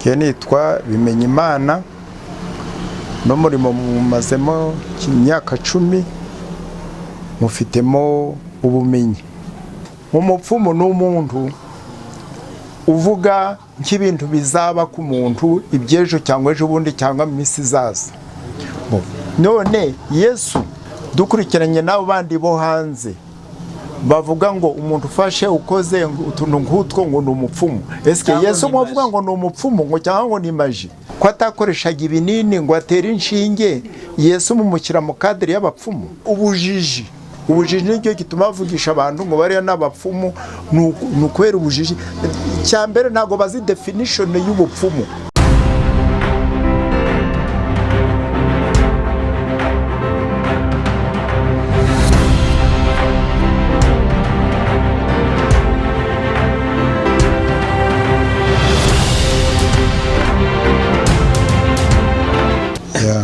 Ke nitwa Bimenyimana n'umurimo mumazemo imyaka 10 mufitemo ubumenyi. Umupfumu n'umuntu uvuga nk'ibintu bizaba ku muntu ibyejo cyangwa ejo bundi cyangwa mu minsi izaza. None Yesu dukurikiranye n'abo bandi bo hanze bavuga ngo umuntu ufashe ukoze utuntu nk'utwo ngo ni umupfumu. Eske Yesu muvuga ngo ni umupfumu ngo cyangwa ngo ni maji? Ko atakoreshaga ibinini ngo atere inshinge, Yesu mumukira mu kadiri y'abapfumu. Ubujiji nicyo gituma bavugisha abantu ngo bariya n'abapfumu, nukwera ubujiji. Cyambere ntago bazi definition y'ubupfumu.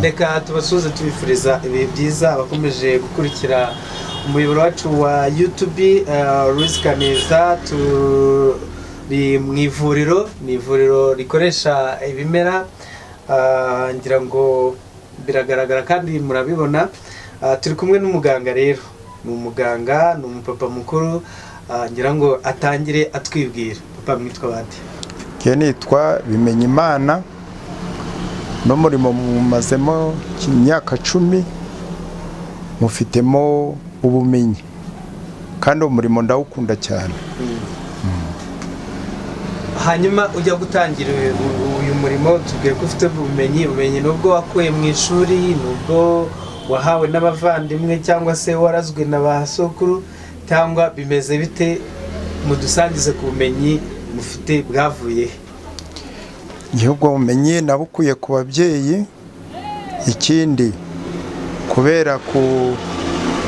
Reka tubasuze tubifuriza ibihe byiza abakomeje gukurikira umuyoboro wacu wa YouTube. Louis Kaneza turi mu ivuriro rikoresha ibimera, ngira ngo biragaragara kandi murabibona. Turi kumwe n'umuganga rero, ni umuganga, ni umupapa mukuru, ngira ngo atangire atwibwira. Papa mwitwa bande? Ke nitwa Bimenyimana n'umurimo mumazemo imyaka 10 mufitemo ubumenyi kandi umurimo ndawukunda cyane. Hanyuma ujya gutangira uyu murimo tubwiye ko ufite ubumenyi nubwo wakuye mu ishuri, nubwo wahawe n'abavandimwe cyangwa se warazwe na ba sokuru, cyangwa bimeze bite? Mudusangize ku bumenyi mufite bwavuye. Ubwo bumenyi nabukuye ku babyeyi, ikindi kubera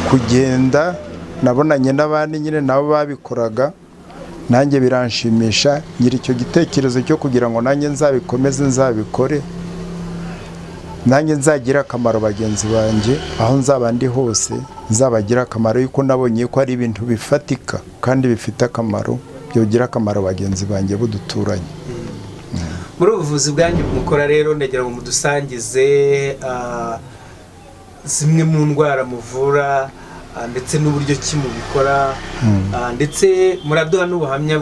kugenda nabonanye n'abandi nyine nabo babikoraga, nanjye biranshimisha, ngira icyo gitekerezo cyo kugira ngo nanjye nzabikomeze nzabikore, nanjye nzagira akamaro bagenzi banjye aho nzaba ndi hose, nzabagira akamaro yuko nabonye ko ari ibintu bifatika kandi bifite akamaro, byogira akamaro bagenzi banjye buduturanye. Muri ubuvuzi bwanyu mukora rero ndagira ngo mudusangize zimwe mu ndwara muvura ndetse n'uburyo ki mubikora, ndetse muraduha n'ubuhamya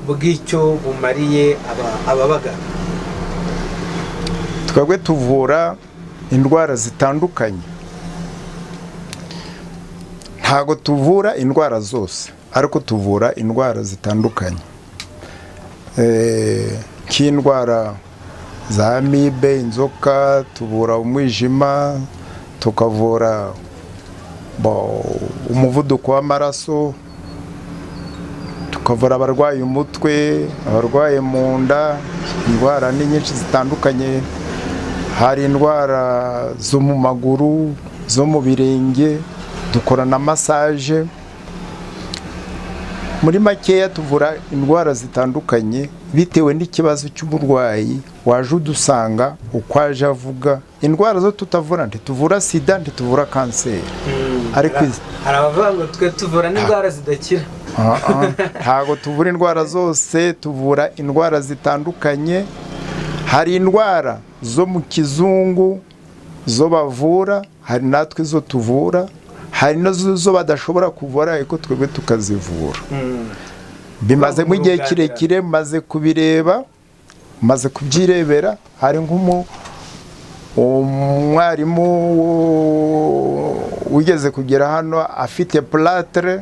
bw'icyo bumariye ababagana. Twebwe tuvura indwara zitandukanye, ntago tuvura indwara zose ariko tuvura indwara zitandukanye. Nk'indwara za amibe, inzoka, tuvura umwijima, tukavura umuvuduko w'amaraso, tukavura abarwaye umutwe, abarwaye mu nda. Indwara ni nyinshi zitandukanye, hari indwara zo mu maguru, zo mu birenge, dukora na massage. Muri makeya tuvura indwara zitandukanye bitewe n'ikibazo cy'umurwayi waje udusanga ukwaje avuga. Indwara zo tutavura, ntituvura sida, ntituvura kanseri. Ariko hari abavuga ngo twe tuvura n'indwara zidakira. Ntago tuvura indwara zose, tuvura indwara zitandukanye. Hari indwara zo mu kizungu zo bavura, hari natwe zo tuvura, hari nazo badashobora kuvura ariko twebwe tukazivura. Bimaze mu gihe kirekire, maze kubireba, maze kubyirebera. Hari umwarimu wigeze kugera hano afite plâtre,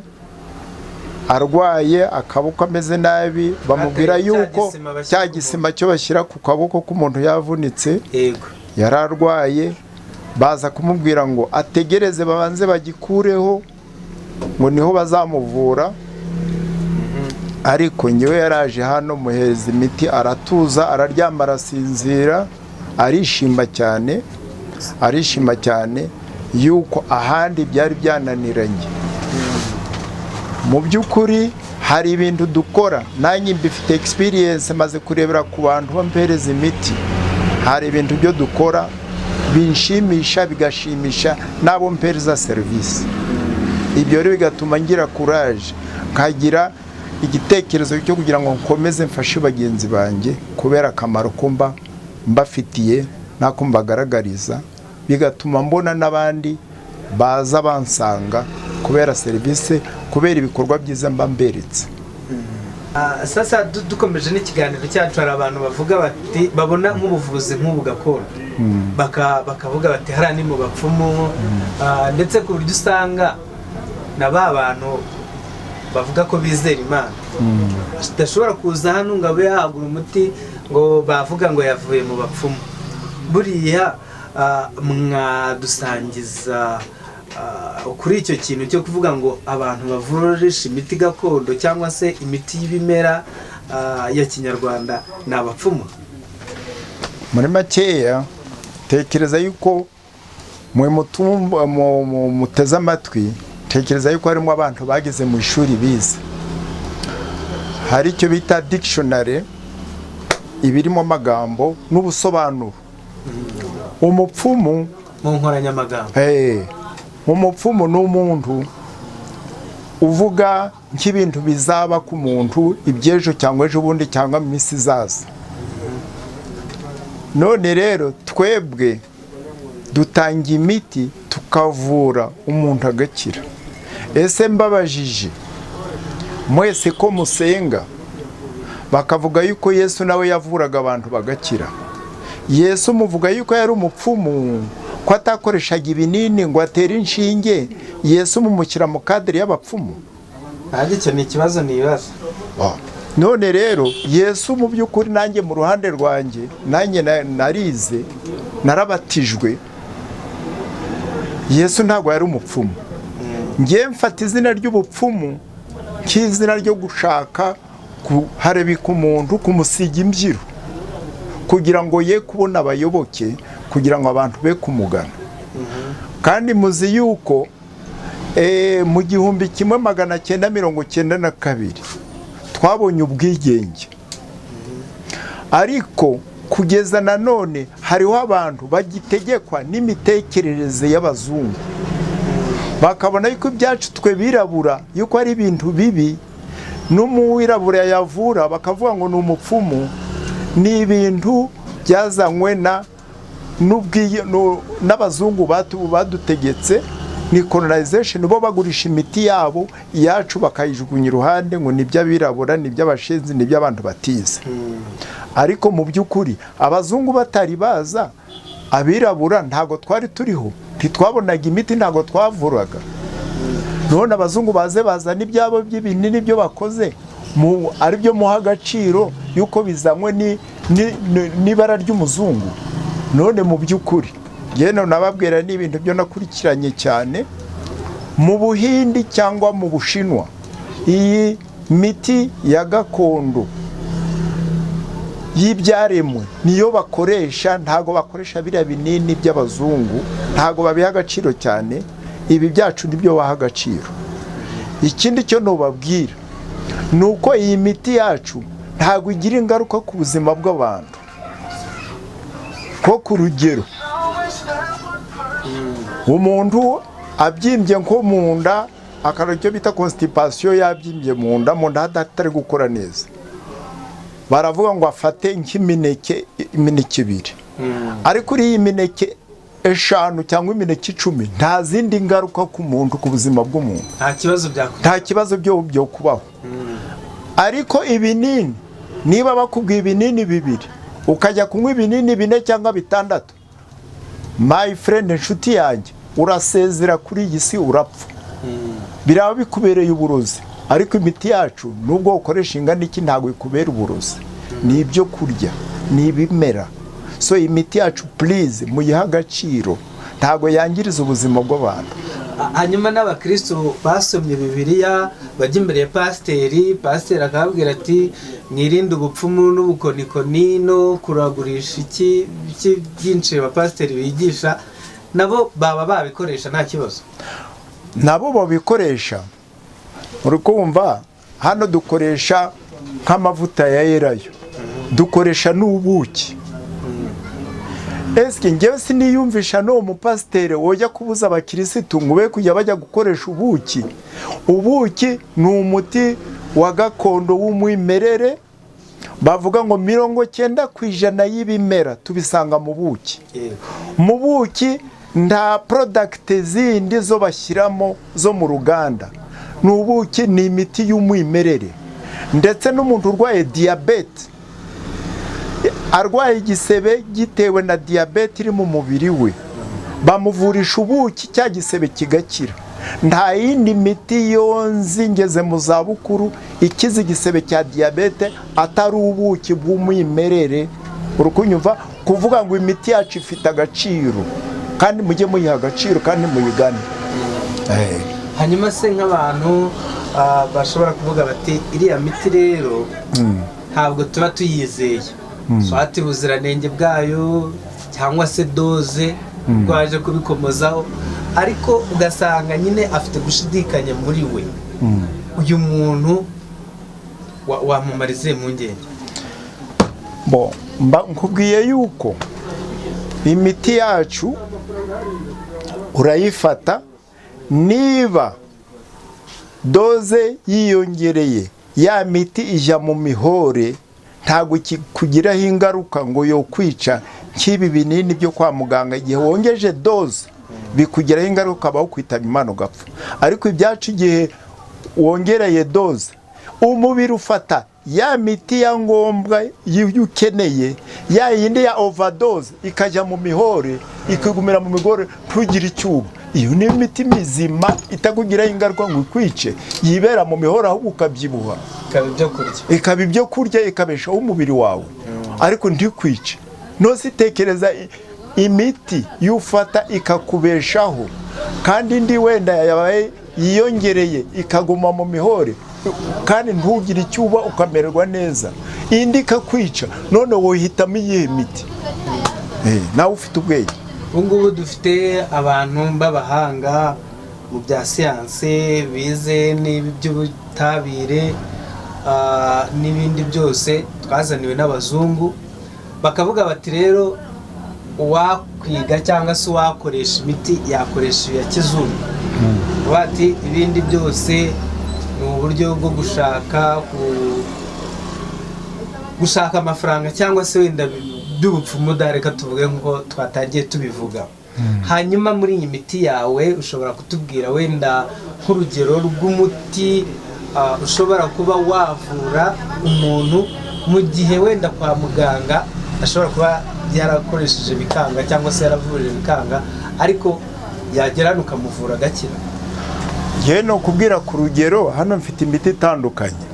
arwaye akaboko ameze nabi, bamubwira yuko cya gisima cyo bashyira ku kaboko k'umuntu yavunitse, yararwaye. Baza kumubwira ngo ategereze babanze bagikureho ngo niho bazamuvura. Ariko nyewe yaraje hano muhereza imiti, aratuza, araryama, arasinzira, arishima cyane yuko ahandi byari byananiranye. Mu by'ukuri hari ibintu dukora, nanjye mbifite experience, maze kurebera ku bantu bampereza imiti. Hari ibintu byo dukora binshimisha, bigashimisha nabo mpereza service. Ibyo rero bigatuma ngira courage, nkagira igitekerezo cyo kugira ngo nkomeze mfashe bagenzi banjye kubera akamaro ko mbafitiye nako mbagaragariza, bigatuma mbona n'abandi baza bansanga kubera serivisi, kubera ibikorwa byiza mba mberetse. Sasa dukomeje n'ikiganiro cyacu, hari abantu bavuga bati babona nk'ubuvuzi nk'ubu gakondo, bakavuga bati hariya ni mu bapfumu, ndetse ku buryo usanga na ba bantu bavuga ko bizera Imana tudashobora kuza hano ngo abe yahagura umuti ngo bavuga ngo yavuye mu bapfumu. Buriya mwadusangiza kuri icyo kintu cyo kuvuga ngo abantu bavurisha imiti gakondo cyangwa se imiti y'ibimera ya kinyarwanda ni abapfumu? Muri makeya tekereza yuko mwe muteze amatwi, tekereza yuko harimo abantu bageze mu ishuri bize, hari icyo bita dictionary ibirimo amagambo n'ubusobanuro. Umupfumu mu nkoranyamagambo, umupfumu ni umuntu uvuga nk'ibintu bizaba ku muntu iby'ejo cyangwa ejo bundi cyangwa mu minsi izaza. None rero twebwe dutanga imiti tukavura umuntu agakira. Ese mbabajije mwese ko musenga, bakavuga yuko Yesu nawe yavuraga abantu bagakira. Yesu muvuga yuko yari umupfumu, ko atakoreshaga ibinini ngo atere inshinge. Yesu mumukira mu kadiri y'abapfumu? icyo ni ikibazo nibaza. None rero Yesu mu by'ukuri, nanjye mu ruhande rwanjye, nanjye narize, narabatijwe. Yesu ntabwo yari umupfumu. Ngiye mfata izina ry'ubupfumu nk'izina ryo gushaka kuharebika umuntu, kumusiga imbyiro kugira ngo ye kubona abayoboke, kugira ngo abantu be kumugana. Kandi muzi yuko mu 1992 twabonye ubwigenge, ariko kugeza na none hariho abantu bagitegekwa n'imitekerereze y'abazungu, bakabona yuko ibyacu twe birabura yuko ari ibintu bibi, n'umuwirabura yavura bakavuga ngo ni umupfumu. Ni ibintu byazanywe n'abazungu badutegetse, ni colonization. Bo bagurisha imiti yabo, iyacu bakayijugunya iruhande ngo nibyo abirabura, nibyo abashenzi, nibyo abantu batize. Ariko mu by'ukuri abazungu batari baza, abirabura ntago twari turiho, ntitwabonaga imiti, ntago twavuraga. None abazungu bazana ibyabo by'ibinini byo bakoze, ari byo muha agaciro yuko bizanywe n'ibara ry'umuzungu. None mu by'ukuri yeno nababwira n'ibintu byo nakurikiranye cyane mu Buhindi cyangwa mu Bushinwa. Iyi miti ya gakondo y'ibyaremwe niyo bakoresha, ntago bakoresha biriya binini by'abazungu, ntago babiha agaciro cyane. Ibi byacu nibyo baha agaciro. Ikindi cyo nobabwira nuko iyi miti yacu ntago igira ingaruka ku buzima bw'abantu. Ko ku rugero, umuntu abyimbye nko mu nda, akarora icyo bita constipation, yabyimbye mu nda hatari gukora neza, baravuga ngo afate nk'imineke, imineke 2. Ariko uri iyi mineke 5 cyangwa imineke 10 nta zindi ngaruka ku muntu, ku buzima bw'umuntu, nta kibazo byo kubaho. Ariko ibinini, niba bakubwiye ibinini 2 ukajya kunywa ibinini 4 cyangwa 6, my friend, inshuti yanjye, urasezera kuri iyi si, urapfa. Biraba bikubereye uburozi. Ariko imiti yacu nubwo ukoresha ingana iki ntago ikubera uburozi, ni ibyo kurya, ni ibimera. So imiti yacu please muyiha agaciro, ntago yangiriza ubuzima bw'abantu. Hanyuma n'abakristo basomye Bibiliya bajya imbere ya pasiteri akababwira ati mwirinde ubupfumu n'ubukonikoni no kuragurisha iki byinshi abapasiteri bigisha, nabo baba babikoresha nta kibazo? Nabo babikoresha. Uri kumva, hano dukoresha nk'amavuta ya elayo, dukoresha n'ubuki. Eske ngewe siniyumvisha no umupasiteri wojya kubuza abakirisitu ngo be kujya bajya gukoresha ubuki. Ubuki ni umuti wa gakondo w'umwimerere, bavuga ngo 90% y'ibimera tubisanga mu buki. Mu buki nta product zindi zo bashyiramo zo mu ruganda, ni ubuki, ni imiti y'umwimerere. Ndetse n'umuntu urwaye diyabete, arwaye igisebe gitewe na diyabete iri mu mubiri we, bamuvurisha ubuki, cya gisebe kigakira. Nta yindi miti yonzi ngeze mu zabukuru ikiza igisebe cya diyabete atari ubuki bw'umwimerere. Urukunyumva, kuvuga ngo imiti yacu ifite agaciro, kandi mujye muyiha agaciro kandi muyigane. Hanyuma se nk'abantu bashobora kuvuga bati iriya miti rero ntabwo tuba tuyizeye, swati ubuziranenge bwayo cyangwa se doze rwaje kubikomozaho, ariko ugasanga nyine afite gushidikanya muri we. Uyu muntu wamumarize mu ngenge? Nkubwiye yuko imiti yacu urayifata, niba doze yiyongereye ya miti ijya mu mihore, ntabwo kugiraho ingaruka ngo yo kwica nk'ibi binini byo kwa muganga. Igihe wongeje doze bikugiraho ingaruka, baho kwitaba Imana ugapfa. Ariko ibyacu igihe wongereye doze, umubiri ufata ya miti ya ngombwa ukeneye, ya yindi ya overdose ikajya mu mihore, ikigumira mu migore, ntugire icyuba. Iyo ni imiti mizima itagugiraho ingaruka ngo ikwice, yibera mu mihore ahubwo ukabyibuha, ikaba ibyo kurya, ikabeshaho umubiri wawe, ariko ntikwice. Nose tekereza imiti yufata ikakubeshaho, kandi indi wenda yabaye yiyongereye ikaguma mu mihore, kandi ntugire icyuba ukamererwa neza, indi ikakwica. None wohitamo iyihe miti? Nawe ufite ubwenge. Ubungubu dufite abantu b'abahanga mu bya siyanse, bize n'iby'ubutabire n'ibindi byose, twazaniwe n'abazungu, bakavuga bati rero uwakwiga cyangwa se uwakoresha imiti yakoresha iya kizungu. Bati ibindi byose ni uburyo bwo gushaka amafaranga cyangwa se wenda by'ubupfumu, reka tuvuge nk'uko twatagiye tubivuga. Hanyuma muri iyi miti yawe ushobora kutubwira wenda nk'urugero rw'umuti ushobora kuba wavura umuntu mu gihe wenda kwa muganga ashobora kuba yarakoresheje bikanga cyangwa se yaravurije bikanga, ariko yagera ukamuvura agakira? Ngiye no kubwira ku rugero, hano mfite imiti itandukanye.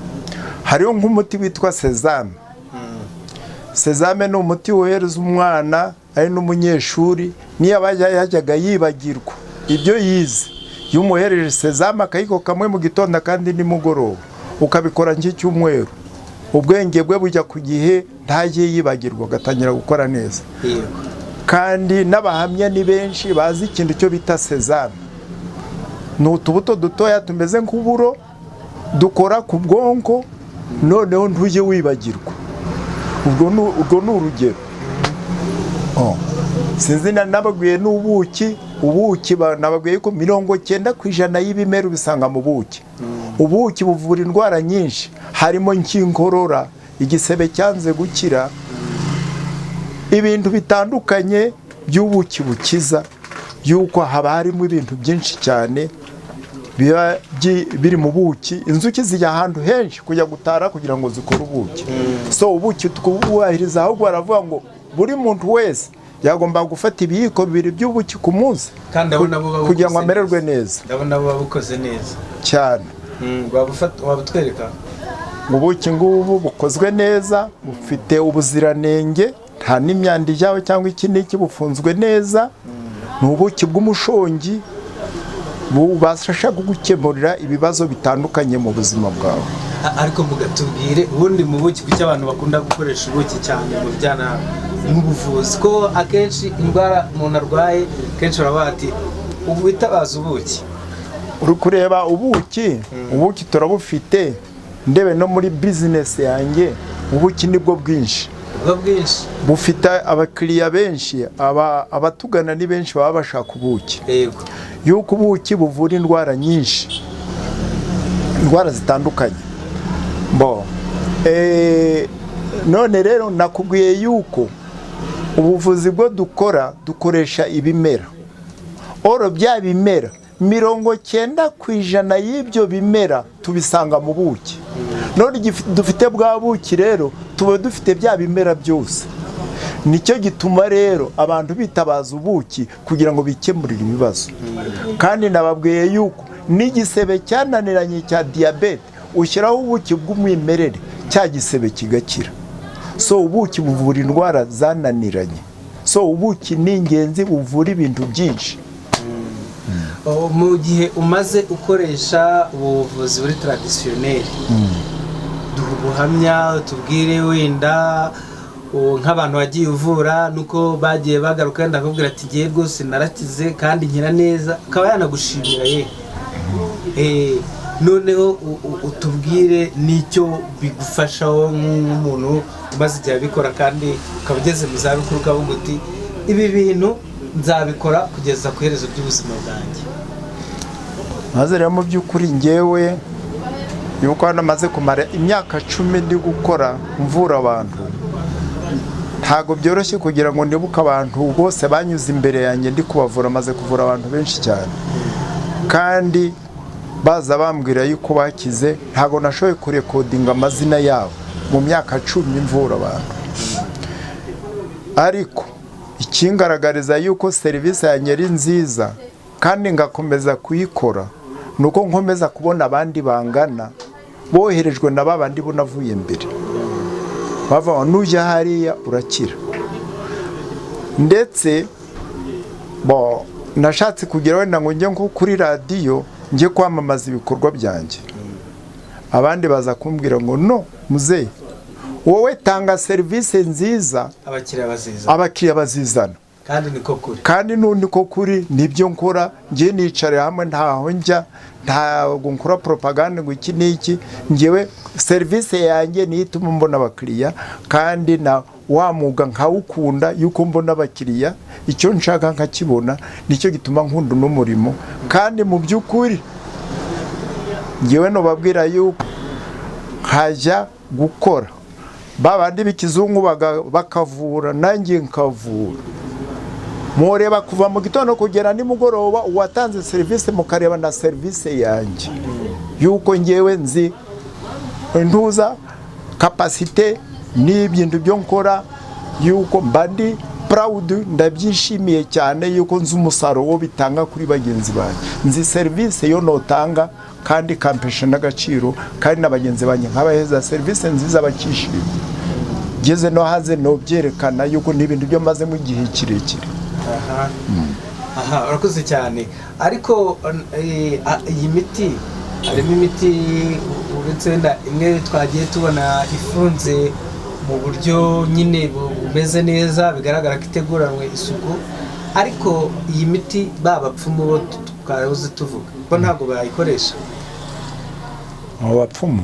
Hariho nk'umuti witwa sezame. Sezame ni umuti wohereza umwana ari n'umunyeshuri, niyo yajyaga yibagirwa ibyo yize, iyo umuhereje sezame akayiko kamwe mu gitondo kandi nimugoroba, ukabikora nk'icyumweru, ubwenge bwe bujya ku gihe, ntajye yibagirwa, agatangira gukora neza. Kandi n'abahamya ni benshi bazi ikintu cyo bita sezame. Ni utubuto dutoya tumeze nk'uburo, dukora ku bwonko, noneho ntujye wibagirwa. Ubwo ni urugero. Sinzi nababwiye n'ubuki. Ubuki nababwiye ko 90% y'ibimera bisanga mu buki. Ubuki buvura indwara nyinshi, harimo nk'inkorora, igisebe cyanze gukira, ibintu bitandukanye by'ubuki bukiza, yuko haba harimo ibintu byinshi cyane biba biri mu buki. Inzuki zijya ahantu henshi kujya gutara kugira ngo zikore ubuki. So ubuki tukubahiriza, ahubwo baravuga ngo buri muntu wese yagomba gufata ibiyiko 2 by'ubuki ku munsi, kugira ngo amererwe neza. Ndabona buba bukoze neza cyane. Wabutwereka? Ubuki ngubu bukozwe neza, bufite ubuziranenge, nta n'imyanda ijyaho cyangwa iki n'iki, bufunzwe neza. Ni ubuki bw'umushongi bubasha gukemurira ibibazo bitandukanye mu buzima bwawe. Ariko mugatubwire ubundi mu buki kuki abantu bakunda gukoresha ubuki cyane mu bijyana n'ubuvuzi, ko akenshi indwara umuntu arwaye kenshi baravuga ati ubu bitabaza ubuki. Uri kureba ubuki, ubuki turabufite, ndebe no muri business yanjye ubuki nibwo bwinshi. Bufite abakiriya benshi, abatugana ni benshi baba bashaka ubuki. Yuko ubuki buvura indwara nyinshi, indwara zitandukanye. Bo none rero nakubwiye yuko ubuvuzi bwo dukora dukoresha ibimera. Oro bya bimera 90% y'ibyo bimera tubisanga mu buki. None dufite bwa buki rero tuba dufite bya bimera byose. Nicyo gituma rero abantu bitabaza ubuki kugira ngo bikemurire ibibazo. Kandi nababwiye yuko n'igisebe cyananiranye cya diabete ushyiraho ubuki bw'umwimerere cya gisebe kigakira. So ubuki buvura indwara zananiranye. So ubuki ni ingenzi, buvura ibintu byinshi. Mu gihe umaze ukoresha ubuvuzi buri traditionnel, duha ubuhamya tubwire wenda nk'abantu bagiye uvura nuko bagiye bagaruka ndakubwira ati giye rwose narakize kandi nkira neza, akaba yanagushimira noneho utubwire nicyo bigufasha nk'umuntu umaze igihe abikora kandi ukaba ugeze mu zabukuru ukavuga uti ibi bintu nzabikora kugeza ku iherezo ry'ubuzima bwanjye. Maze rero mu by'ukuri ngewe yuko hano maze kumara imyaka 10 ndi gukora mvura abantu, ntago byoroshye kugira ngo ndibuke abantu bose banyuze imbere yanjye ndi kubavura. Maze kuvura abantu benshi cyane kandi baza bambwira yuko bakize. Ntago nashoboye kurekodinga amazina yabo mu myaka 10 mvura abantu, ariko ikingaragariza yuko serivisi yanjye ari nziza kandi ngakomeza kuyikora nuko nkomeza kubona abandi bangana boherejwe na babandi bo navuye mbere, bava nujya hariya urakira. Ndetse nashatse kugira wenda ngo njye nko kuri radio njye kwamamaza ibikorwa byanjye. Abandi baza kumbwira ngo no muzehe, wowe tanga serivisi nziza abakiriya bazizana. Kandi niko kuri nibyo nkora. Njye nicare hamwe ntaho njya, ntago nkora propaganda ngo iki niki. Ngewe serivisi yanjye ni ituma mbona abakiriya kandi na wamuga nkawukunda yuko mbona abakiriya. Icyo nshaka nkakibona, nicyo gituma nkunda n'umurimo. Kandi mu by'ukuri ngewe no babwira yuko hajya gukora babandi b'ikizungu bakavura nanjye nkavura. Mureba kuva mu gitondo kugera nimugoroba uwatanze serivisi mukareba na serivisi yanjye yuko ngewe nzi ntuza capacité n'ibintu byo nkora, yuko mbandi proud, ndabyishimiye cyane yuko nzi umusaruro wo bitanga kuri bagenzi banjye. Nzi serivisi yo notanga kandi kampesha n'agaciro, kandi n'abagenzi banjye nk'abaheza serivisi nziza bakishimye. Geze no haze no byerekana yuko n'ibintu byo maze mu gihe kirekire. Urakoze cyane. Ariko iyi miti harimo imiti uretse wenda imwe twagiye tubona ifunze mu buryo nyine bumeze neza, bigaragara ko iteguranwe isuku. Ariko iyi miti babapfumu bo twaruze tuvuga ko ntabwo bayikoresha. Abapfumu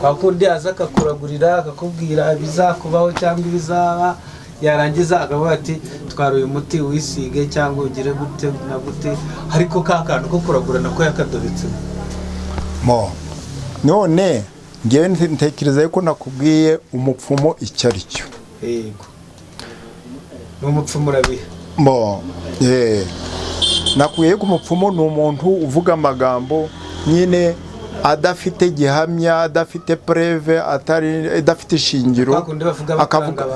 kwa kundi aza akakuragurira akakubwira bizakubaho cyangwa ibizaba, yarangiza akavuga ati twara uyu muti wisige cyangwa ugire gute na gute, ariko ka kantu ko kuragura nako yakadobetse. None ngewe ntekereza yuko nakubwiye umupfumu icyo ari cyo. Yego, n'umupfumu urabiha. Nakubwiye ko umupfumu ni umuntu uvuga amagambo nyine adafite gihamya, adafite preve, adafite ishingiro, akavuga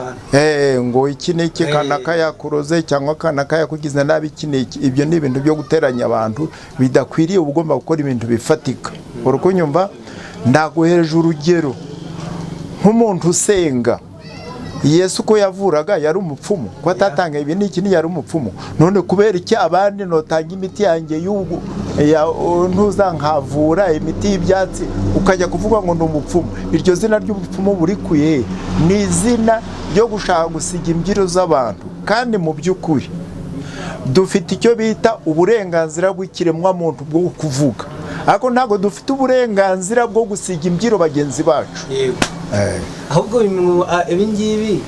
ngo iki niki kanaka yakuroze cyangwa kanaka yakugize nabi iki niki. Ibyo ni ibintu byo guteranya abantu bidakwiriye. Ugomba gukora ibintu bifatika. Urukunyumva, ndaguhereje urugero nk'umuntu usenga. Yesu ko yavuraga yari umupfumu, ko atatanga ibi niki ni yari umupfumu. None kubera iki abandi notanga imiti yanjye y'ubu ntuzankavura imiti y'ibyatsi ukajya kuvuga ngo ni umupfumu? Iryo zina ry'umupfumu buri kuye ni izina ryo gushaka gusiga imbyiro z'abantu. Kandi mu by'ukuri dufite icyo bita uburenganzira bw'ikiremwa muntu bwo kuvuga, ariko ntabwo dufite uburenganzira bwo gusiga imbyiro bagenzi bacu. Ahubwo ibi ngibi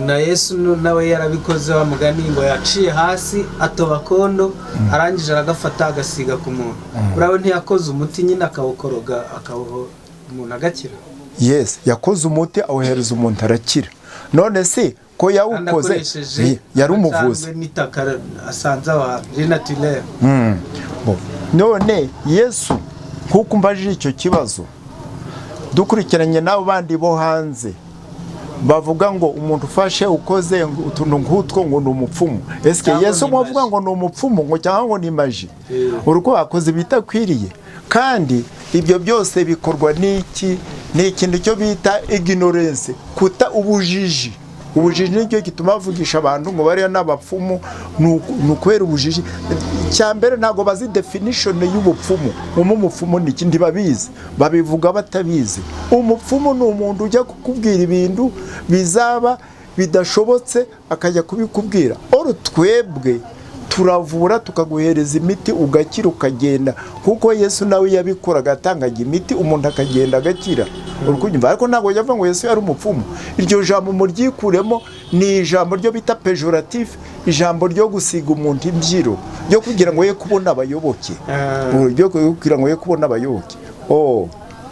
na Yesu nawe yarabikoze wa mugani ngo yaciye hasi atoba kondo arangije aragafata agasiga ku muntu urawe ntiyakoze umuti nyine akawukoroga akawo umuntu agakira. Yes, yakoze umuti awuhereza umuntu arakira. None se ko yawukoze yari umuvuzi asanze abantu naturel. None Yesu kuko mbajije icyo kibazo dukurikiranye n'abo bandi bo hanze bavuga ngo umuntu ufashe ukoze utuntu nk'utwo ngo ni umupfumu. Eske Yesu mwavuga ngo ni umupfumu ngo cyangwa ngo ni maji? Uruko bakoze bitakwiriye kandi ibyo byose bikorwa n'iki? Ni ikintu cyo bita ignorance, kuta ubujiji. Ubujiji nicyo gituma bavugisha abantu ngo bariya n'abapfumu, nukwera ubujiji. Cyambere ntago bazi definition y'ubupfumu. Umupfumu ni ikindi babizi, babivuga batabizi. Umupfumu ni umuntu ujya kukubwira ibintu bizaba bidashobotse akajya kubikubwira. Oro twebwe turavura tukaguhereza imiti ugakira ukagenda, kuko Yesu nawe yabikoraga atangaga imiti umuntu akagenda agakira. Urukunyumva ariko ntago yavuga ngo Yesu yari umupfumu. Iryo jambo muryikuremo ni ijambo ryo bita pejoratif, ijambo ryo gusiga umuntu imbyiro ryo kugira ngo ye kubona abayoboke. Ryo kugira ngo ye kubona abayoboke.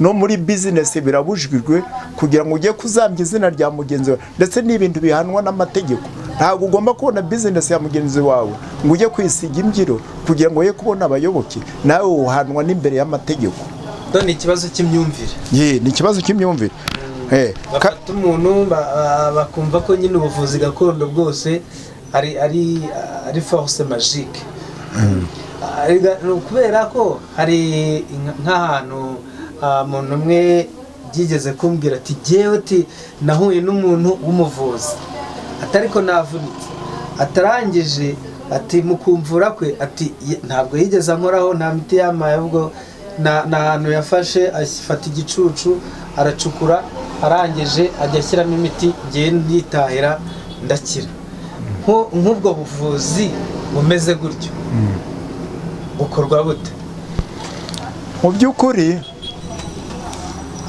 No muri business birabujijwe kugira ngo ujye kuzambya izina rya mugenzi wawe, ndetse n'ibintu bihanwa n'amategeko. Ntabwo ugomba kubona business ya mugenzi wawe ngo ujye kwisiga imbyiro kugira ngo ye kubona abayoboke, nawe uhanwa n'imbere y'amategeko. Ni ikibazo cy'imyumvire. Ni ikibazo cy'imyumvire. Bafata umuntu bakumva ko nyine ubuvuzi gakondo bwose ari force magique. Kubera ko hari nk'ahantu umuntu umwe byigeze kumbwira ati jewe nahuye n'umuntu w'umuvuzi atariko navunitse atarangije ati mukumvura kwe ati ntabwo yigeze ankoraho nta miti yamaye ubwo na hantu yafashe afata igicucu aracukura arangije ajya ashyiramo imiti ngiye nditahira ndakira. Nk'ubwo buvuzi bumeze gutyo bukorwa bute? Mu by'ukuri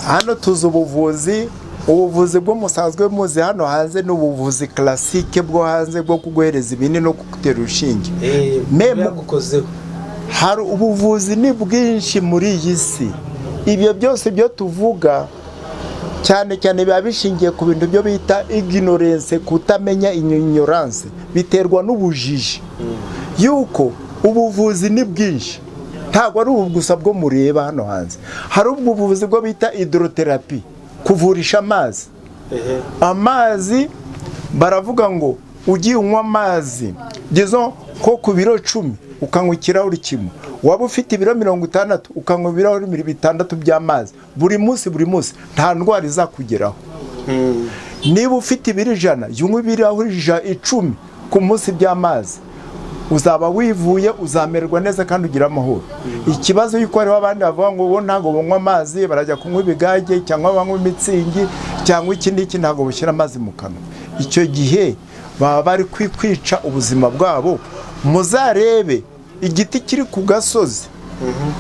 hano tuzi ubuvuzi bwo musanzwe muzi hano hanze n'ubuvuzi classique bwo hanze bwo kuguhereza ibinini no kugutera urushinge. Hari ubuvuzi ni bwinshi muri iyi si. Ibyo byose byo tuvuga cyane cyane biba bishingiye ku bintu byo bita ignorance, kutamenya. Ignorance biterwa n'ubujiji. Yuko ubuvuzi ni bwinshi, ntabwo ari ubu gusa bwo mureba hano hanze. Hari ubuvuzi bwo bita hydrotherapy, kuvurisha amazi. Amazi baravuga ngo ugiye unywa amazi gizo ko ku biro 10 ukanywa ikirahuri kimwe, waba ufite ibiro 60 ukanywa ibirahuri 6 by'amazi buri munsi nta ndwara izakugeraho. Niba ufite ibiro 100 yunywa ibirahuri 10 ku munsi by'amazi, uzaba wivuye, uzamererwa neza kandi ugira amahoro. Ikibazo yuko hariho abandi bavuga ngo bo ntago banywa amazi, barajya kunywa ibigage cyangwa banywa imitsingi cyangwa iki ntago bushyira amazi mu kanwa. Icyo gihe baba bari kwica ubuzima bwabo. Muzarebe igiti kiri ku gasozi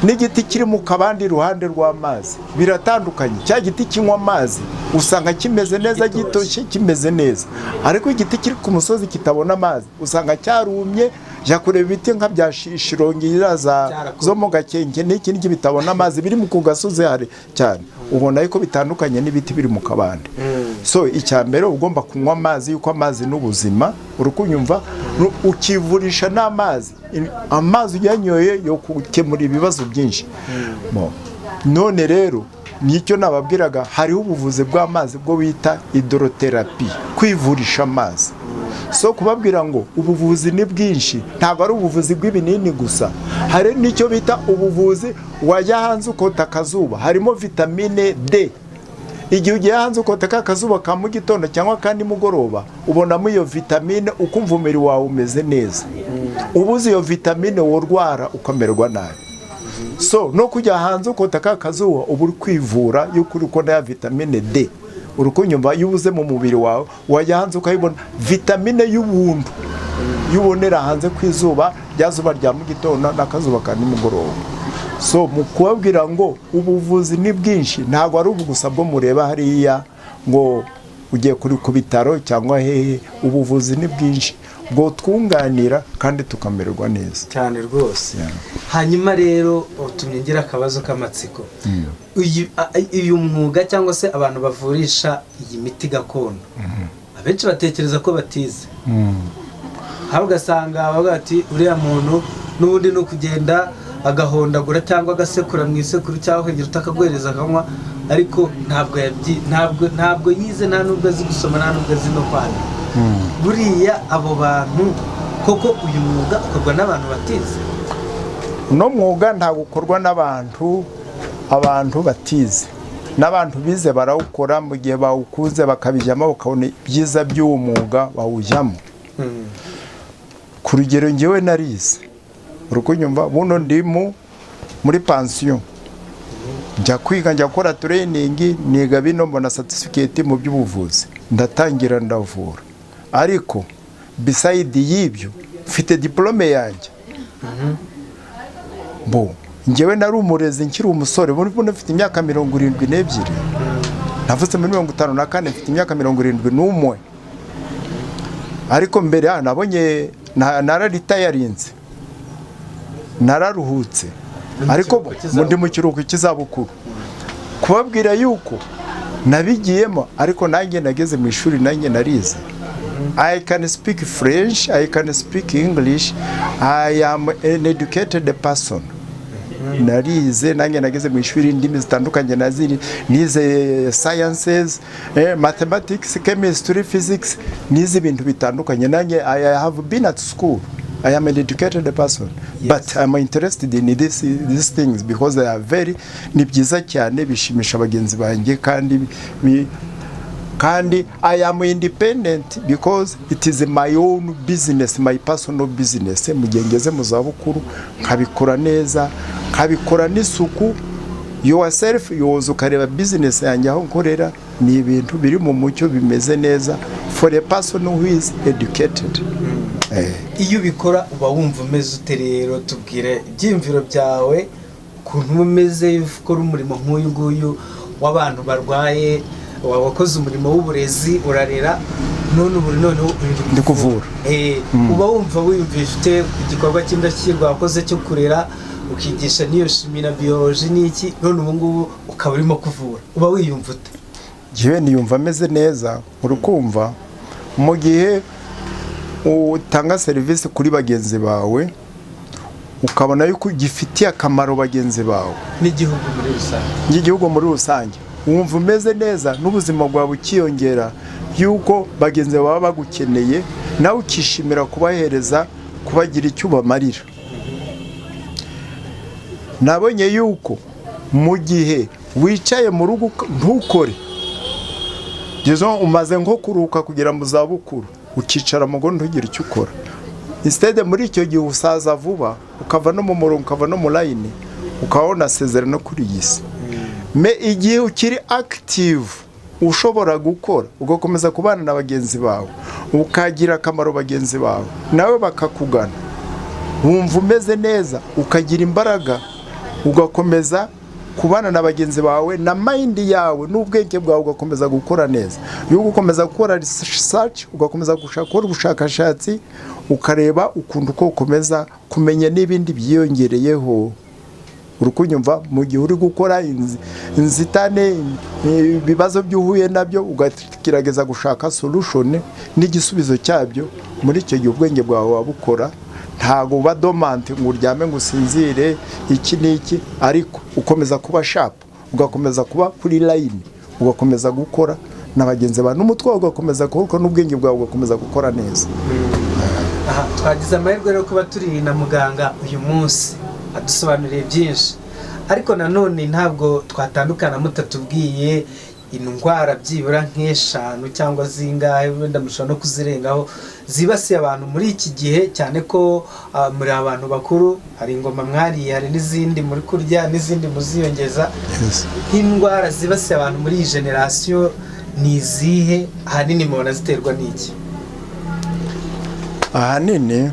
n'igiti kiri mu kabandi iruhande rw'amazi biratandukanye. Cya giti kinywa amazi usanga kimeze neza, gitoshye, kimeze neza, ariko igiti kiri ku musozi kitabona amazi usanga cyarumye. Jya kureba ibiti nka bya shirongira zo mu Gakenke n'ikindi bitabona amazi biri mu kugasozi hari cyane, ubona yuko bitandukanye n'ibiti biri mu kabande. So icyambere ugomba kunywa amazi, yuko amazi n'ubuzima. Urukunyumva ukivurisha n'amazi. Amazi uyanyoye yo gukemura ibibazo byinshi. None rero nicyo nababwiraga, hariho ubuvuzi bw'amazi bwo bita hydrotherapy, kwivurisha amazi. So kubabwira ngo ubuvuzi ni bwinshi, ntabwo ari ubuvuzi bw'ibinini gusa. Hari nicyo bita ubuvuzi wajya hanze ukota akazuba, harimo vitamine D. Igihe ugiye hanze ukota akazuba ka mu gitondo cyangwa kandi mugoroba, ubonamo iyo vitamine ukumva umubiri wawe umeze neza. Ubuze iyo vitamine worwara ukamererwa nabi. So no kujya hanze ukota akazuba ubu uri kwivura yuko uri kubona ya vitamine D. Urukunyumva yubuze mu mubiri wawe, wajya hanze ukayibona vitamine y'ubuntu yubonera hanze kwizuba, ryazuba rya mu gitondo n'akazuba ka nimugoroba. So mu kubabwira ngo ubuvuzi ni bwinshi, ntabwo ari ubu gusa bwo mureba hariya ngo ugiye ku bitaro cyangwa hehe, ubuvuzi ni bwinshi bwo twunganira kandi tukamererwa neza cyane rwose. Hanyuma rero utumye ngira akabazo k'amatsiko. Uyu mwuga cyangwa se abantu bavurisha iyi miti gakondo, abenshi batekereza ko batize, hari ugasanga bavuga ati uriya muntu n'ubundi ni ukugenda agahondagura cyangwa agasekura mu isekuru cyangwa akagira utakaguhereza akanywa, ariko ntabwo yize, nta nubwo azi gusoma, nta nubwo azi no kwandika. Buriya abo bantu koko uyu mwuga ukorwa n'abantu batize? uno mwuga ntabwo ukorwa n'abantu batize, n'abantu bize barawukora mu gihe bawukuze bakabijyamo bakabona ibyiza by'uwo mwuga bawujyamo. Ku rugero njyewe narize, urukunyumva, buno ndi muri pansiyo, njya kwiga, njya gukora training, niga bino mbona certificate mu by'ubuvuzi, ndatangira ndavura, ariko beside y'ibyo mfite diplome yanjye. Njyewe nari umurezi nkiri umusore, buno mfite imyaka 72, navutse muri 54, mfite imyaka 71, ariko mbere nabonye nararitayarinze, nararuhutse, ariko ndi mu kiruhuko cy'izabukuru. Kubabwira yuko nabigiyemo, ariko nanjye nageze mu ishuri, nanjye narize. I can speak French, I can speak English, I am an educated person. Narize, nanjye nageze mu ishuri, indimi zitandukanye nize sciences, mathematics, chemistry, physics, nize ibintu bitandukanye. Nanjye I have been at school. I am an educated person, but I'm interested in these things because they are ni byiza cyane, bishimisha abagenzi banjye, kandi I am independent because it is my own business, my personal business. Mu gihe ngeze mu zabukuru nkabikora neza, nkabikora n'isuku, yourself yoza ukareba business yanjye aho nkorera, ni ibintu biri mu mucyo bimeze neza for a person who is educated. Iyo ubikora uba wumva umeze ute rero? Tubwire ibyiyumviro byawe, ukuntu umeze ukora umurimo nk'uyu nguyu w'abantu barwaye, wakoze umurimo w'uburezi, urarera, none ndi kuvura. Uba wumva wiyumvisha ute igikorwa cy'indashyikirwa wakoze cyo kurera, ukigisha n'iyo shimi na biology n'iki, none ubu ngubu ukaba urimo kuvura, uba wiyumva ute? Njyewe niyumva ameze neza, urukumva, mu gihe utanga serivisi kuri bagenzi bawe, ukabona yuko gifitiye akamaro bagenzi bawe n'igihugu muri rusange, wumva umeze neza, n'ubuzima bwawe ukiyongera, yuko bagenzi baba bagukeneye, nawe ukishimira kubahereza, kubagira icyo ubamarira. Nabonye yuko mu gihe wicaye mu rugo ntukore, umaze nko kuruhuka kugera mu zabukuru, ukicara mu gondo ntugire icyo ukora, instead muri icyo gihe usaza vuba, ukava no mu murongo, ukava no mu line, ukabona sezera no kuri iyi si. Igihe ukiri active, ushobora gukora, ugakomeza kubana na bagenzi bawe, ukagira akamaro bagenzi bawe, nawe bakakugana, wumva umeze neza, ukagira imbaraga, ugakomeza kubana na bagenzi bawe, na mind yawe n'ubwenge bwawe ugakomeza gukora neza. Iyo ugakomeza gukora research, ugakomeza gukora ubushakashatsi, ukareba ukuntu uko ukomeza kumenya n'ibindi byiyongereyeho, urukunyumva, mu gihe uri gukora inzitane, ibibazo byuhuye nabyo, ugagerageza gushaka solution n'igisubizo cyabyo. Muri icyo gihe ubwenge bwawe wabukora, ntago uba domante ngo uryame ngo usinzire iki n'iki, ariko ukomeza kuba sharp, ugakomeza kuba kuri line, ugakomeza gukora na bagenzi bawe, n'umutwe wawe ugakomeza gukora, n'ubwenge bwawe ugakomeza gukora neza. Twagize amahirwe rero kuba turi na muganga uyu munsi, adusobanuriye byinshi, ariko nanone ntabwo twatandukana mutatubwiye indwara byibura nk'eshanu cyangwa zingahe, wenda mushobora no kuzirengaho, zibasiye abantu muri iki gihe, cyane ko muri abantu bakuru hari ingoma mwariye, hari n'izindi muri kurya, n'izindi muziyongeza. Nk'indwara zibasiye abantu muri iyi generasiyo ni izihe? Ahanini mubona ziterwa n'iki? Ahanini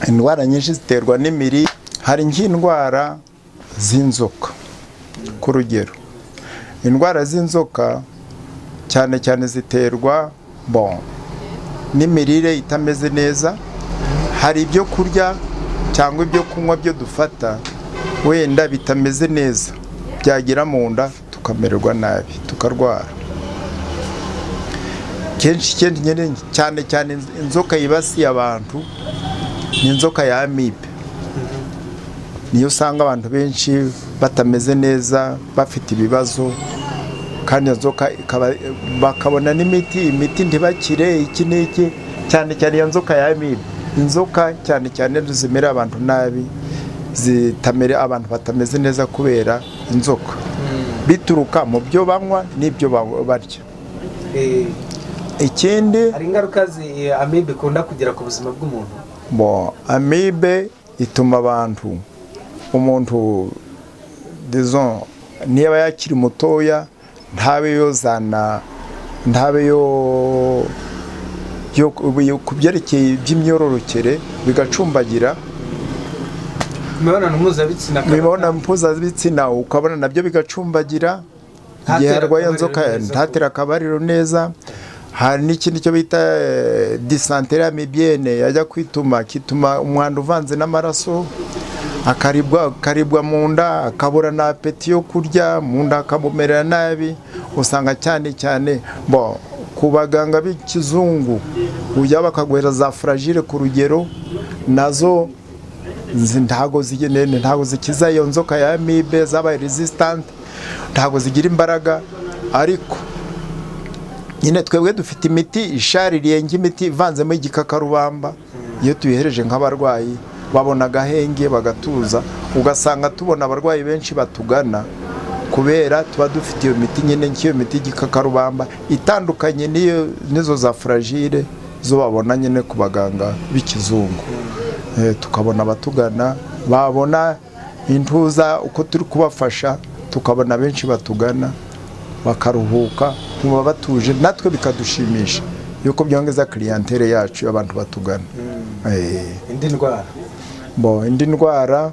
indwara nyinshi ziterwa n'imiri. Hari nk'indwara z'inzoka, ku rugero indwara z'inzoka cyane cyane ziterwa n'imirire itameze neza. Hari ibyo kurya cyangwa ibyo kunywa byo dufata wenda bitameze neza, byagera mu nda tukamererwa nabi, tukarwara. Kenshi cyane cyane inzoka yibasiye abantu ni inzoka ya amibe. Niyo usanga abantu benshi batameze neza, bafite ibibazo, kandi inzoka bakabona imiti ntibakire iki n'iki, cyane cyane iyo nzoka ya amibe. Inzoka cyane cyane zimera abantu nabi, zitamere abantu batameze neza kubera inzoka, bituruka mu byo banywa n'ibyo barya. Ikindi, hari ingaruka amibe ikunda kugira ku buzima bw'umuntu. Amibe ituma umuntu disons niba yakiri mutoya ntabe ku byerekeye by'imyororokere bigacumbagira. Imibonano mpuzabitsina ukabona nabyo bigacumbagira, igihe arwaye inzoka ntatera akabariro neza. Hari n'ikindi cyo bita dysenterie amibienne, yajya kituma umwanda uvanze n'amaraso, akaribwa mu nda, akabura na apeti yo kurya, mu nda akamumerera nabi. Usanga cyane cyane ku baganga b'ikizungu ujya bakaguhera za fragile ku rugero, nazo ntago zikiza iyo nzoka ya amibe, zabaye resistant, ntago zigira imbaraga. Ariko nyine twebwe dufite imiti ishaririye nk'imiti ivanzemo igikakarubamba. Iyo tuyihereje nk'abarwayi babona agahenge bagatuza, ugasanga tubona abarwayi benshi batugana kubera tuba dufite iyo miti nyine nk'iyo miti y'igikakarubamba itandukanye n'izo za fragile zo babona nyine ku baganga b'ikizungu. Tukabona abatugana, babona intuza uko turi kubafasha, tukabona benshi batugana bakaruhuka, kuba batuje, natwe bikadushimisha yuko byongeza clientele yacu abantu batugana. Indi ndwara indi ndwara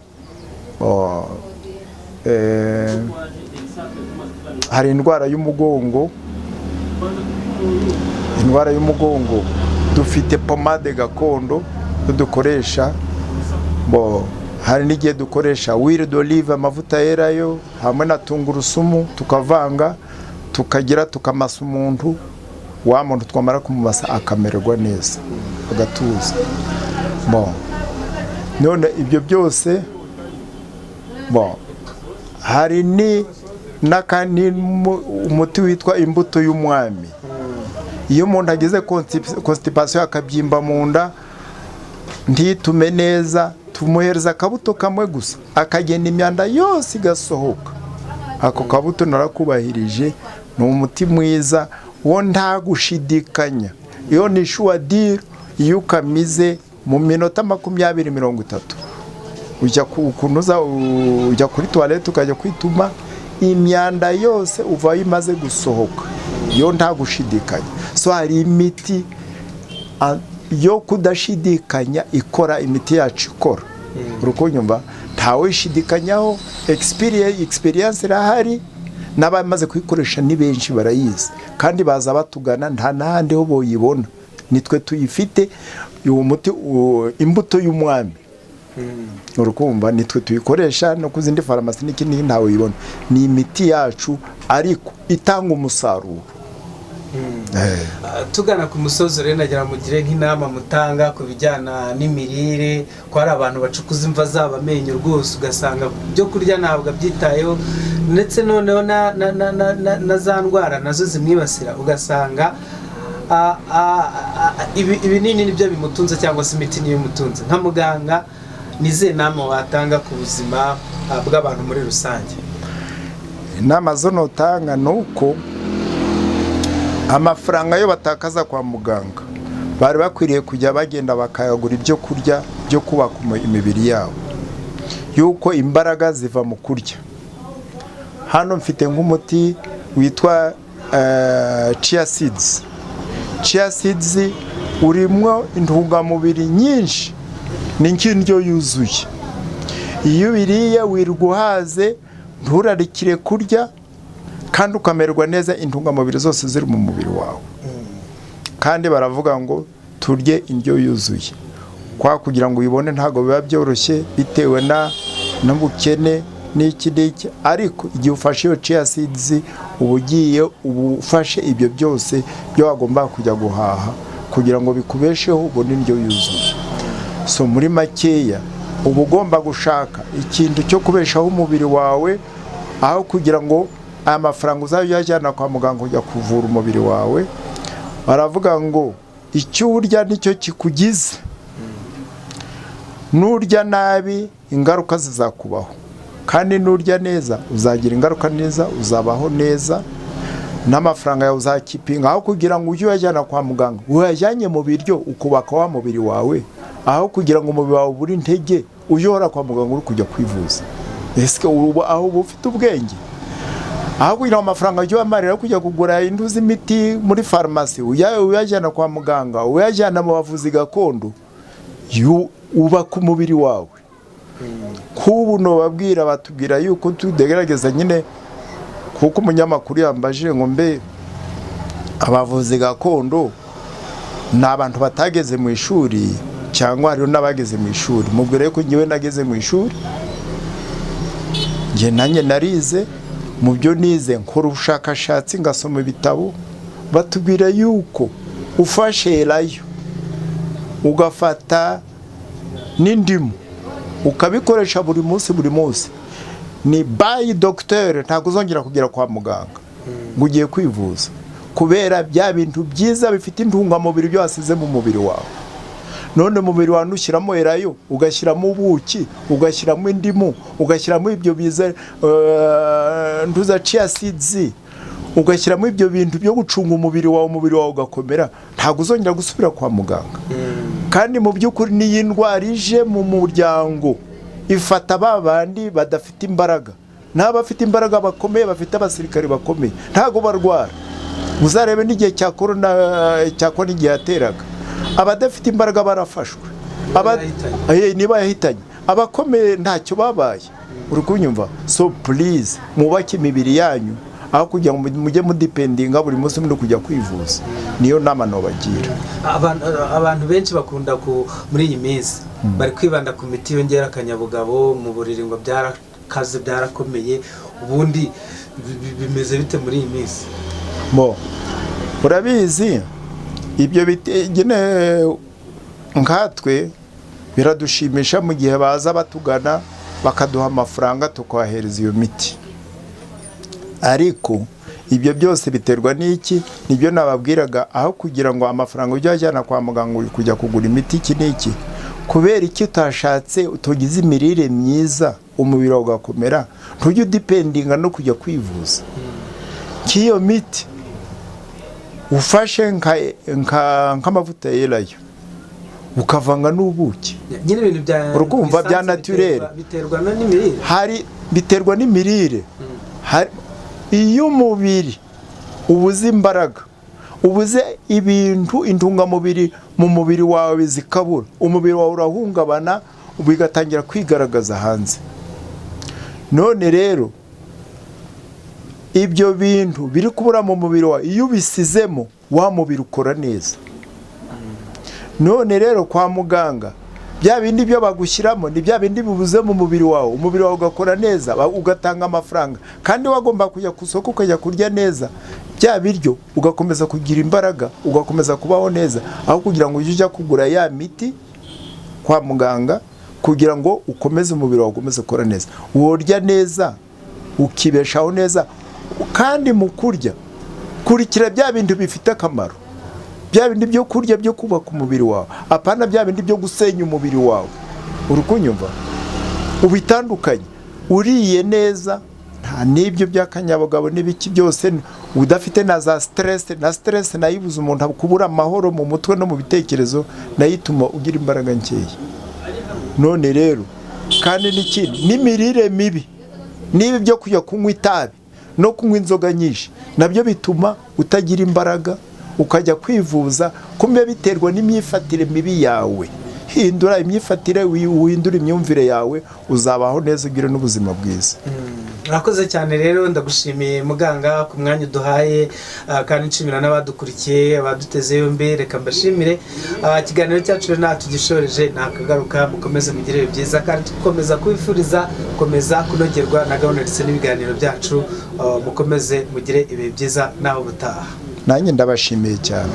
hari indwara y'umugongo. Indwara y'umugongo dufite pomade gakondo dukoresha. Hari n'igihe dukoresha huile d'olive, amavuta yerayo hamwe na tungurusumu, tukavanga tukamasa umuntu. Wa muntu twamara kumumasa akamererwa neza, agatuza. None ibyo byose hari n'akandi umuti witwa imbuto y'umwami. Iyo umuntu agize constipation akabyimba mu nda ntitume neza, tumuhereza akabuto kamwe gusa, akagenda imyanda yose igasohoka. Ako kabuto narakubahirije, ni umuti mwiza wo nta gushidikanya. Iyo ni sure deal, iyo ukamize mu minota 20-30 ujya kuri toilette ukajya kwituma, imyanda yose uva imaze gusohoka, iyo nta gushidikanya. So hari imiti yo kudashidikanya ikora, imiti yacu ikora. Urukunyumva, ntawe ishidikanyaho, experience irahari, n'abamaze kuyikoresha ni benshi barayizi, kandi baza batugana, nta n'ahandi ho boyibona. Nitwe tuyifite uwo muti, imbuto y'umwami. Urukumva, nitwe tuyikoresha, no ku zindi farumasi n'ikindi ntawe yibona. Ni imiti yacu ariko itanga umusaruro. Tugana ku musozo rero nagira mugire nk'inama mutanga ku bijyana n'imirire, ko hari abantu bacukuza imva zabo amenyo rwose, ugasanga byo kurya ntabwo abyitayeho, ndetse noneho na za ndwara nazo zimwibasira, ugasanga ibinini nibyo bimutunze cyangwa se imiti niyo imutunze. Nka muganga, nize nama watanga ku buzima bw'abantu muri rusange? Inama zo notanga nuko amafaranga yo batakaza kwa muganga bari bakwiriye kujya bagenda bakayagura ibyo kurya byo kubaka imibiri yabo, yuko imbaraga ziva mu kurya. Hano mfite nk'umuti witwa chia seeds. Chia seeds urimo intungamubiri nyinshi, ni nk'indyo yuzuye. Iyo ubiriye wiriguhaze, nturarikire kurya, kandi ukamererwa neza, intungamubiri zose ziri mu mubiri wawe. Kandi baravuga ngo turye indyo yuzuye, kwa kugira ngo uyibone ntabwo biba byoroshye bitewe n'ubukene n'iki, ariko igihe ufashe iyo chia seeds uba ugiye ufashe ibyo byose byo wagomba kujya guhaha kugira ngo bikubesheho ubone indyo yuzuye. So muri makeya uba ugomba gushaka ikintu cyo kubeshaho umubiri wawe, aho kugira ngo aya mafaranga uzayajyana kwa muganga kujya kuvura umubiri wawe. Baravuga ngo icyo urya nicyo kikugize, nurya nabi ingaruka zizakubaho, kandi nurya neza uzagira ingaruka neza, uzabaho neza, n'amafaranga yawe uzakipinga. Aho kugira ngo ujye uyajyana kwa muganga, uyajyanye mu biryo ukubaka wa mubiri wawe, aho kugira ngo umubiri wawe ubure intege uyora kwa muganga uri kujya kwivuza. Ese aho uba ufite ubwenge? Aho kugira ngo amafaranga ujye uyamarira kujya kugura induzi imiti muri farumasi, uyajyana kwa muganga, uyajyana mu bavuzi gakondo, ubaka umubiri wawe. Kubu nobabwira batubwira yuko tudegerageza nyine, kuko umunyamakuru yambajije ngo mbe abavuzi gakondo ni abantu batageze mu ishuri cyangwa hariho n'abageze mu ishuri. Mubwire ko ngewe nageze mu ishuri, nge nanjye narize, mu byo nize nkora ubushakashatsi ngasoma ibitabo. Batubwira yuko ufashe elayo ugafata n'indimu ukabikoresha buri munsi ni by doctor, ntabwo uzongera kugera kwa muganga ngo ugiye kwivuza, kubera bya bintu byiza bifite intungamubiri byo wasize mu mubiri wawe. None mubiri wawe ushyiramo elayo, ugashyiramo ubuki, ugashyiramo indimu, ugashyiramo ibyo biza nduza chia seeds, ugashyiramo ibyo bintu byo gucunga umubiri wawe ugakomera, ntabwo uzongera gusubira kwa muganga. Kandi mu by'ukuri n'iyi ndwara ije mu muryango ifata babandi badafite imbaraga, n'abafite imbaraga bakomeye, bafite abasirikare bakomeye ntabwo barwara. Uzarebe n'igihe cya corona igihe yateraga, abadafite imbaraga barafashwe, niba yahitanye, abakomeye ntacyo babaye. Uri kunyumva? So please mubake imibiri yanyu, aho kugira ngo mujye mudipendinga buri munsi muri kujya kwivuza. Niyo nama nobagira. Abantu benshi bakunda muri iyi minsi bari kwibanda ku miti yongera akanyabugabo mu buriri, ngo byarakaze byarakomeye. Ubundi bimeze bite muri iyi minsi? Urabizi ibyo bitegene nkatwe biradushimisha mu gihe baza batugana bakaduha amafaranga tukahereza iyo miti, ariko ibyo byose biterwa n'iki? Nibyo nababwiraga, aho kugira ngo amafaranga ujye ajyana kwa muganga kujya kugura imiti iki n'iki, kubera iki utashatse utugize imirire myiza umubiri wawe ugakomera, ntujye udipendinga no kujya kwivuza. Kiyo miti ufashe nk'amavuta y'elayo ukavanga n'ubuki, nyine ibintu bya urukumva bya naturel, biterwa n'imirire. Biterwa n'imirire. Iyo umubiri ubuze imbaraga, ubuze ibintu intungamubiri mu mubiri wawe zikabura, umubiri wawe urahungabana, bigatangira kwigaragaza hanze. None rero ibyo bintu biri kubura mu mubiri wawe, iyo ubisizemo wa mubiri ukora neza. None rero kwa muganga bya bindi byo bagushyiramo ni bya bindi bibuze mu mubiri wawe, umubiri wawe ugakora neza, ugatanga amafaranga, kandi wagomba kujya ku isoko ukajya kurya neza bya biryo, ugakomeza kugira imbaraga, ugakomeza kubaho neza, aho kugira ngo ujye kugura ya miti kwa muganga kugira ngo ukomeze umubiri wawe ukomeze gukora neza. Worya neza ukibeshaho neza, kandi mu kurya kurikira bya bintu bifite akamaro, bya bindi byo kurya byo kubaka umubiri wawe, apana bya bindi byo gusenya umubiri wawe. Uri kunyumva? Ubitandukanye, uriye neza, nta n'ibyo by'akanyabugabo n'ibiki byose, udafite na za stress. Na stress nayibuza umuntu kubura amahoro mu mutwe no mu bitekerezo, nayituma ugira imbaraga nkeya. None rero kandi n'ikindi, n'imirire mibi, nibi byo kujya kunywa itabi no kunywa inzoga nyinshi, nabyo bituma utagira imbaraga, ukajya kwivuza. Kumbe biterwa n'imyifatire mibi yawe. Hindura imyifatire, uhindura imyumvire yawe, uzabaho neza, ugire n'ubuzima bwiza. Urakoze cyane rero, ndagushimiye muganga ku mwanya uduhaye, kandi nshimira n'abadukurikiye abaduteze yombi. Reka mbashimire, ikiganiro cyacu rero tugishoreje, nakagaruka. Mukomeze mugire byiza, kandi dukomeza kubifuriza gukomeza kunogerwa na gahunda ndetse n'ibiganiro byacu. Mukomeze mugire ibihe byiza naho butaha. Nanjye ndabashimiye cyane.